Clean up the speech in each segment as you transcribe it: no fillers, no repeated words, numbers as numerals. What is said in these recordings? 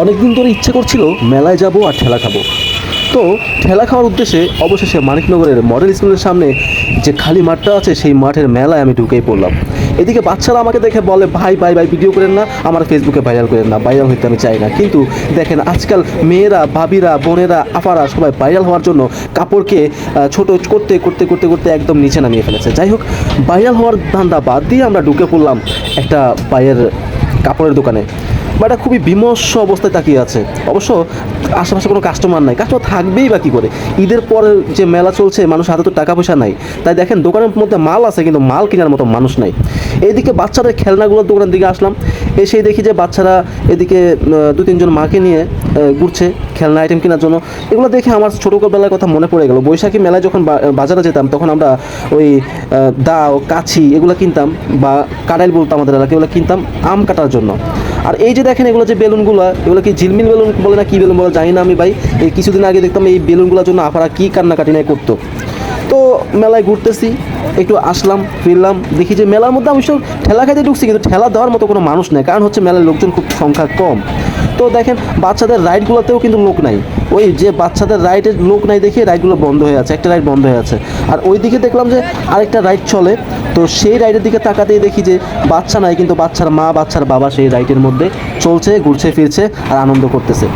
অনেকদিন ধরে ইচ্ছে করছিল মেলায় যাব আর ঠেলা খাবো। তো ঠেলা খাওয়ার উদ্দেশ্যে অবশেষে মানিকনগরের মডেল স্কুলের সামনে যে খালি মাঠটা আছে সেই মাঠের মেলায় আমি ঢুকেই পড়লাম। এদিকে বাচ্চারা আমাকে দেখে বলে, ভাই ভাই ভাই ভিডিও করেন না, আমার ফেসবুকে ভাইরাল করেন না। ভাইরাল হইতে আমি চাই না, কিন্তু দেখেন আজকাল মেয়েরা, ভাবিরা, বোনেরা, আপারা সবাই ভাইরাল হওয়ার জন্য কাপড়কে ছোট করতে করতে করতে করতে একদম নিচে নামিয়ে ফেলেছে। যাই হোক, ভাইরাল হওয়ার ধান্দা বাদ দিয়ে আমরা ঢুকে পড়লাম একটা পায়ের কাপড়ের দোকানে। বা এটা খুবই বিমর্ষ অবস্থায় তাকিয়ে আছে। অবশ্য আশেপাশে কোনো কাস্টমার নাই, কাস্টমার থাকবেই বা কী করে? ঈদের পরে যে মেলা চলছে, মানুষ হাতে তো টাকা পয়সা নাই, তাই দেখেন দোকানের মধ্যে মাল আছে কিন্তু মাল কেনার মতো মানুষ নাই। এইদিকে বাচ্চাদের খেলনাগুলোর দোকানের দিকে আসলাম, এসেই দেখি যে বাচ্চারা এদিকে দু তিনজন মাকে নিয়ে ঘুরছে খেলনা আইটেম কেনার জন্য। এগুলো দেখে আমার ছোটোবেলার কথা মনে পড়ে গেল। বৈশাখী মেলায় যখন বাজারে যেতাম তখন আমরা ওই দাও, কাছি এগুলো কিনতাম, বা কাটাইল বলতাম আমাদের এলাকায়, এগুলো কিনতাম আম কাটার জন্য। আর এই যে দেখেন এগুলো যে বেলুনগুলো, এগুলো কি ঝিলমিল বেলুন বলে না কী বেলুন বলে জানি না আমি ভাই। এই কিছুদিন আগে দেখতাম এই বেলুনগুলোর জন্য আপারা কী কান্নাকাটি নাই করতো। তো মেলায় ঘুরতেছি, একটু আসলাম ফিরলাম, দেখি যে মেলার মধ্যে আমি সব ঠেলা খাইতে ঢুকছি, কিন্তু ঠেলা দেওয়ার মতো কোনো মানুষ নেই, কারণ হচ্ছে মেলার লোকজন খুব সংখ্যা কম। তো দেখেন বাচ্চাদের রাইডগুলোতেও কিন্তু লোক নাই। ওই যে বাচ্চাদের রাইডের লোক নাই দেখে রাইডগুলো বন্ধ হয়ে আছে, একটা রাইড বন্ধ হয়ে আছে। আর ওই দিকে দেখলাম যে আরেকটা রাইড চলে, তো সেই রাইডের দিকে তাকাতেই দেখি যে বাচ্চা নাই, কিন্তু বাচ্চার মা, বাচ্চার বাবা সেই রাইডের মধ্যে চলছে, ঘুরছে ফিরছে আর আনন্দ করতেছে।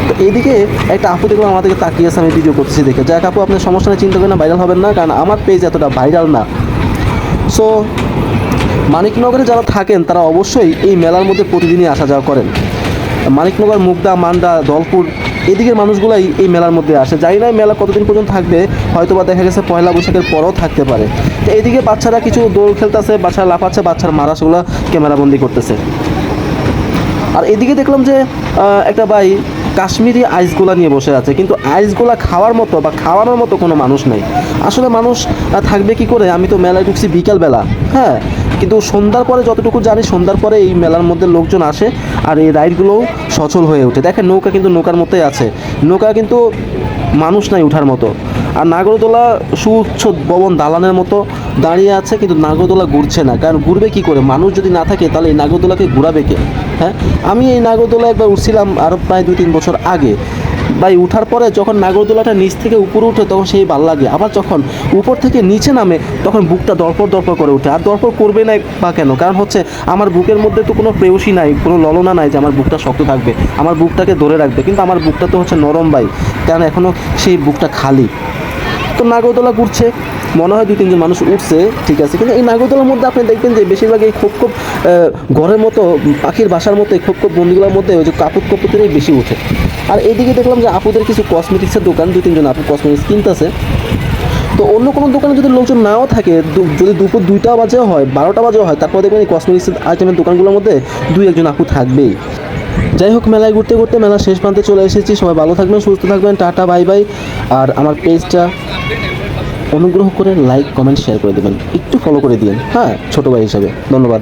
তো এইদিকে একটা আপু দেখলাম আমাদেরকে তাকিয়ে আছে, আমি ভিডিও করতেছি দেখে। যাক আপু, আপনার সমস্যা নেই, চিন্তা করেন না, ভাইরাল হবেন না, কারণ আমার পেজ এতটা ভাইরাল না। সো মানিকনগরে যারা থাকেন তারা অবশ্যই এই মেলার মধ্যে প্রতিদিনই আসা যাওয়া করেন। মানিকনগর, মুগদা, মান্ডা, দলপুর এদিকের মানুষগুলাই এই মেলার মধ্যে আসে। জানি না মেলা কতদিন পর্যন্ত থাকবে, হয়তো বা দেখা গেছে পয়লা বৈশাখের পরেও থাকতে পারে। তো এইদিকে বাচ্চারা কিছু দৌড় খেলতেছে, বাচ্চারা লাফাচ্ছে, বাচ্চার মারা সেগুলো ক্যামেরাবন্দি করতেছে। আর এদিকে দেখলাম যে একটা ভাই কাশ্মীরি আইসগোলা নিয়ে বসে আছে, কিন্তু আইসগোলা খাওয়ার মতো বা খাওয়ানোর মতো কোনো মানুষ নেই। আসলে মানুষ থাকবে কি করে? আমি তো মেলায় ঢুকছি বিকালবেলা, হ্যাঁ, কিন্তু সন্ধ্যার পরে যতটুকু জানি, সন্ধ্যার পরে এই মেলার মধ্যে লোকজন আসে আর এই রাইডগুলোও সচল হয়ে ওঠে। দেখেন নৌকা কিন্তু নৌকার মতোই আছে, নৌকা কিন্তু মানুষ নাই ওঠার মতো। আর নাগরদোলা সুউচ্চ ভবন দালানের মতো দাঁড়িয়ে আছে, কিন্তু নাগরদোলা ঘুরছে না, কারণ ঘুরবে কী করে? মানুষ যদি না থাকে তাহলে এই নাগরদোলাকে ঘুরাবে কে? হ্যাঁ, আমি এই নাগরদোলা একবার উঠছিলাম আরও প্রায় 2-3 বছর আগে ভাই। উঠার পরে যখন নাগরদোলাটা নিচ থেকে উপরে উঠে তখন সেই ভাল লাগে, আবার যখন উপর থেকে নিচে নামে তখন বুকটা দরপর দরপর করে ওঠে। আর দরপর করবে না বা কেন? কারণ হচ্ছে আমার বুকের মধ্যে তো কোনো প্রেয়সী নাই, কোনো ললনা নাই যে আমার বুকটা শক্ত থাকবে, আমার বুকটাকে ধরে রাখবে, কিন্তু আমার বুকটা তো হচ্ছে নরম ভাই, কারণ এখনও সেই বুকটা খালি। তো নাগরদোলা ঘুরছে, মনে হয় 2-3 জন মানুষ উঠছে, ঠিক আছে, কিন্তু এই নাগরদোলার মধ্যে আপনি দেখবেন যে বেশিরভাগ এই খোপ খোপ ঘরের মতো, পাখির বাসার মতো এই খোপ খোপ বন্দিগুলোর মধ্যে ওই যে কাপুত কপুতেরই বেশি উঠে। আর এইদিকে দেখলাম যে আপুদের কিছু কসমেটিক্সের দোকান, 2-3 জন আপু কসমেটিক্স কিনতেছে। তো অন্য কোনো দোকানে যদি লোকজন নাও থাকে, যদি দুপুর 2টা বাজেও হয়, 12টা বাজেও হয়, তারপর দেখবেন এই কসমেটিক্সের আইটেমের দোকানগুলোর মধ্যে 2-1 জন আপু থাকবেই। যাই হোক, মেলায় ঘুরতে ঘুরতে মেলার শেষ প্রান্তে চলে এসেছি। সবাই ভালো থাকবেন, সুস্থ থাকবেন, টাটা বাই বাই। আর আমার পেজটা অনুগ্রহ করে লাইক, কমেন্ট, শেয়ার করে দেবেন, একটু ফলো করে দিন, হ্যাঁ, ছোটো ভাই হিসাবে। ধন্যবাদ।